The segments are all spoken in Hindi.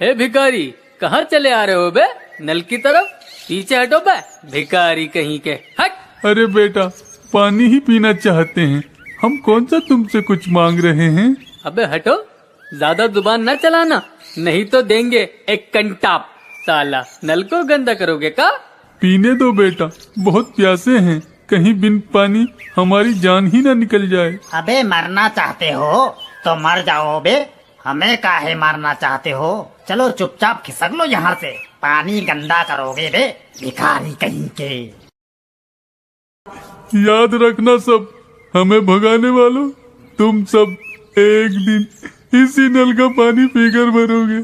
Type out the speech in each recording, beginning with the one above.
हे भिखारी, कहाँ चले आ रहे हो बे? नल की तरफ पीछे हटो बे, भिखारी कहीं के। हट। अरे बेटा, पानी ही पीना चाहते हैं, हम कौन सा तुमसे कुछ मांग रहे हैं। अबे हटो, ज्यादा जुबान न चलाना, नहीं तो देंगे एक कंटाप। साला नल को गंदा करोगे का? पीने दो बेटा, बहुत प्यासे हैं, कहीं बिन पानी हमारी जान ही न निकल जाए। अबे मरना चाहते हो तो मर जाओ बे, हमें काहे मारना चाहते हो? चलो चुपचाप खिसक लो यहाँ से, पानी गंदा करोगे बे, भिखारी कहीं के। याद रखना सब, हमें भगाने वालों, तुम सब एक दिन इसी नल का पानी पीकर मरोगे।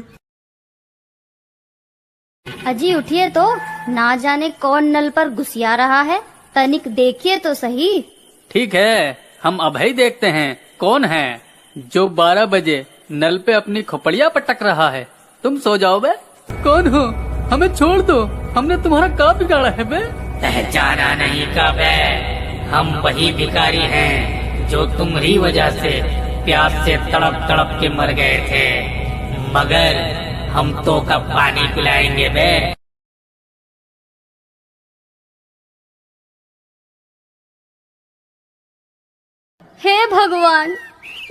अजी उठिए तो, ना जाने कौन नल पर घुसिया रहा है, तनिक देखिए तो सही। ठीक है, हम अभी देखते हैं कौन है जो 12 बजे नल पे अपनी खोपड़िया पटक रहा है। तुम सो जाओ बे। कौन हो? हमें छोड़ दो, हमने तुम्हारा क्या बिगाड़ा है बे? पहचाना नहीं का बे, हम वही भिखारी हैं जो तुम्हारी वजह से प्यास से तड़प तड़प के मर गए थे, मगर हम तो कब पानी पिलाएंगे बे। हे भगवान,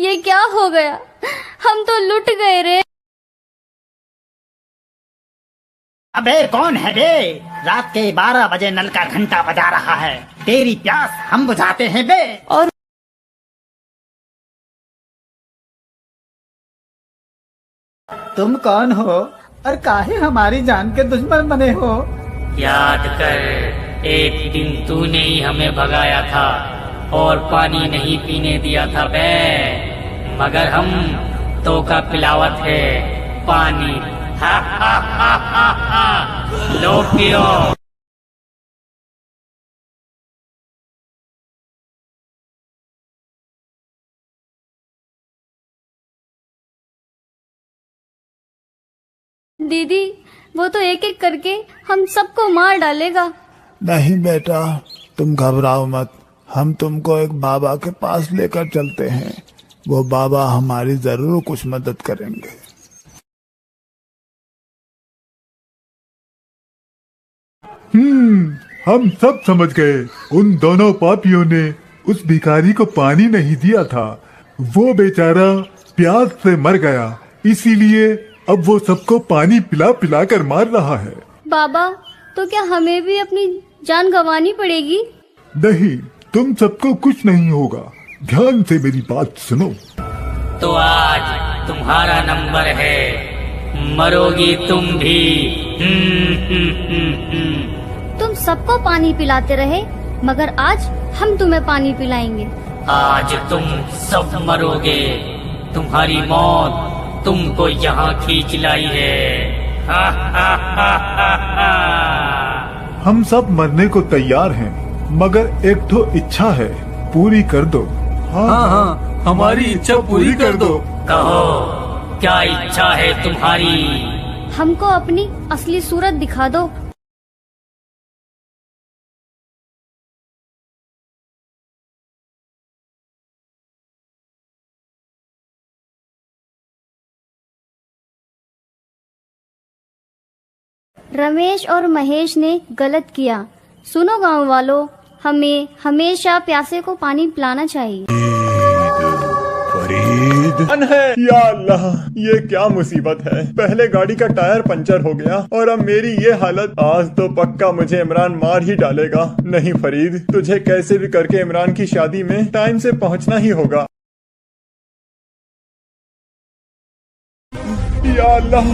ये क्या हो गया? हम तो लुट गए रे। अबे कौन है बे? रात के 12 बजे नल का घंटा बजा रहा है, तेरी प्यास हम बुझाते हैं बे। और तुम कौन हो और काहे हमारी जान के दुश्मन बने हो? याद कर, एक दिन तूने ही हमें भगाया था और पानी नहीं पीने दिया था बे, मगर हम तो का पिलावत है पानी। हा हा हा हा हा, लो पियो। दीदी, वो तो एक एक करके हम सबको मार डालेगा। नहीं बेटा, तुम घबराओ मत, हम तुमको एक बाबा के पास लेकर चलते हैं, वो बाबा हमारी जरूर कुछ मदद करेंगे। हम सब समझ गए, उन दोनों पापियों ने उस भिखारी को पानी नहीं दिया था, वो बेचारा प्यास से मर गया, इसीलिए अब वो सबको पानी पिला पिला कर मार रहा है। बाबा, तो क्या हमें भी अपनी जान गंवानी पड़ेगी? नहीं, तुम सबको कुछ नहीं होगा, ध्यान से मेरी बात सुनो। तो आज तुम्हारा नंबर है, मरोगी तुम भी। तुम सबको पानी पिलाते रहे, मगर आज हम तुम्हें पानी पिलाएंगे। आज तुम सब मरोगे, तुम्हारी मौत तुमको यहाँ खींच लाई है। हा हा हा हा हा। हम सब मरने को तैयार हैं, मगर एक तो इच्छा है, पूरी कर दो। हाँ, हमारी इच्छा पूरी कर दो। कहो, क्या इच्छा है तुम्हारी? हमको अपनी असली सूरत दिखा दो। रमेश और महेश ने गलत किया। सुनो गांव वालों, हमें हमेशा प्यासे को पानी पिलाना चाहिए। फरीद है। या अल्लाह, ये क्या मुसीबत है, पहले गाड़ी का टायर पंचर हो गया और अब मेरी ये हालत। आज तो पक्का मुझे इमरान मार ही डालेगा। नहीं फरीद, तुझे कैसे भी करके इमरान की शादी में टाइम से पहुंचना ही होगा। या अल्लाह,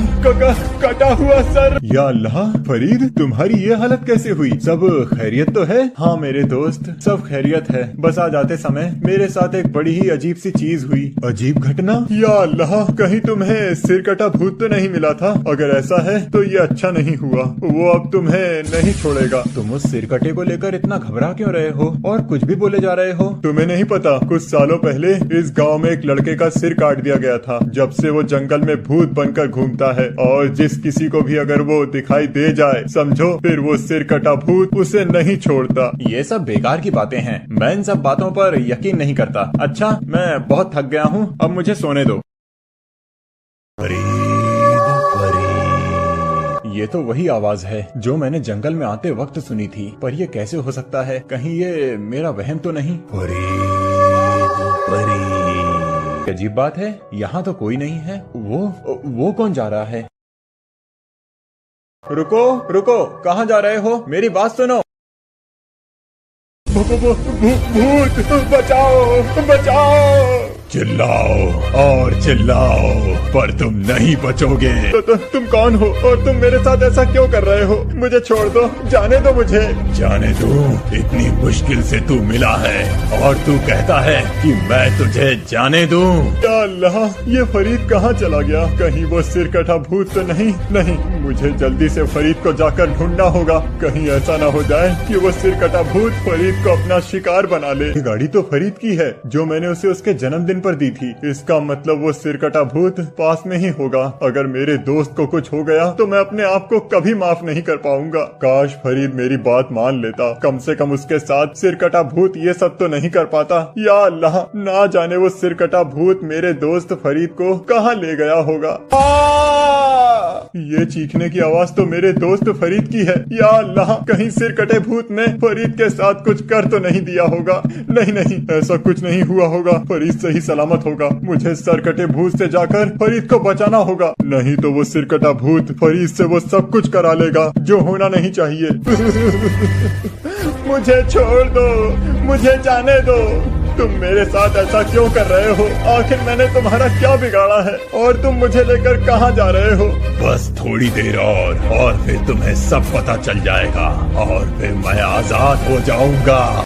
कटा हुआ सर। या अल्लाह, फरीद तुम्हारी ये हालत कैसे हुई? सब खैरियत तो है? हाँ मेरे दोस्त, सब खैरियत है, बस आ जाते समय मेरे साथ एक बड़ी ही अजीब सी चीज हुई। अजीब घटना? या अल्लाह, कहीं तुम्हें सिर कटा भूत तो नहीं मिला था? अगर ऐसा है तो ये अच्छा नहीं हुआ, वो अब तुम्हें नहीं छोड़ेगा। तुम उस सिर कटे को लेकर इतना घबरा क्यों रहे हो और कुछ भी बोले जा रहे हो? तुम्हें नहीं पता, कुछ सालों पहले इस गाँव में एक लड़के का सिर काट दिया गया था। जब से वो जंगल में भूत बनकर घूमता है और जिस किसी को भी अगर वो दिखाई दे जाए, समझो फिर वो सिर कटा भूत उसे नहीं छोड़ता। ये सब बेकार की बातें हैं, मैं इन सब बातों पर यकीन नहीं करता। अच्छा, मैं बहुत थक गया हूँ, अब मुझे सोने दो। फरीद, फरीद। ये तो वही आवाज है जो मैंने जंगल में आते वक्त सुनी थी, पर ये कैसे हो सकता है? कहीं ये मेरा वहम तो नहीं? फरीद, अजीब बात है, यहाँ तो कोई नहीं है। वो कौन जा रहा है? रुको रुको, कहाँ जा रहे हो? मेरी बात सुनो। भूत, बचाओ बचाओ! चिल्लाओ और चिल्लाओ, पर तुम नहीं बचोगे। तुम कौन हो और तुम मेरे साथ ऐसा क्यों कर रहे हो? मुझे छोड़ दो, जाने दो मुझे। जाने दो? इतनी मुश्किल से तू मिला है और तू कहता है कि मैं तुझे जाने दूं? या अल्लाह, ये फरीद कहाँ चला गया? कहीं वो सिरकटा भूत तो नहीं? नहीं, मुझे जल्दी से फरीद को जाकर ढूंढना होगा। कहीं ऐसा ना हो जाए कि वो सिरकटा भूत फरीद को अपना शिकार बना ले। ये गाड़ी तो फरीद की है जो मैंने उसे उसके जन्मदिन पर दी थी। इसका मतलब वो सिरकटा भूत पास में ही होगा। अगर मेरे दोस्त को कुछ हो गया तो मैं अपने आप को कभी माफ नहीं कर पाऊंगा। काश फरीद मेरी बात मान लेता, कम से कम उसके साथ सिरकटा भूत ये सब तो नहीं कर पाता। या अल्लाह, ना जाने वो सिरकटा भूत मेरे दोस्त फरीद को कहाँ ले गया होगा। ये चीखने की आवाज तो मेरे दोस्त फरीद की है। या अल्लाह, कहीं सिरकटे भूत ने फरीद के साथ कुछ कर तो नहीं दिया होगा। नहीं नहीं, ऐसा कुछ नहीं हुआ होगा। फरीद सही सलामत होगा। मुझे सिरकटे भूत से जाकर फरीद को बचाना होगा, नहीं तो वो सिरकटा भूत फरीद से वो सब कुछ करा लेगा जो होना नहीं चाहिए। मुझे छोड़ दो, मुझे जाने दो। तुम मेरे साथ ऐसा क्यों कर रहे हो? आखिर मैंने तुम्हारा क्या बिगाड़ा है और तुम मुझे लेकर कहाँ जा रहे हो? बस थोड़ी देर और फिर तुम्हें सब पता चल जाएगा और फिर मैं आजाद हो जाऊंगा।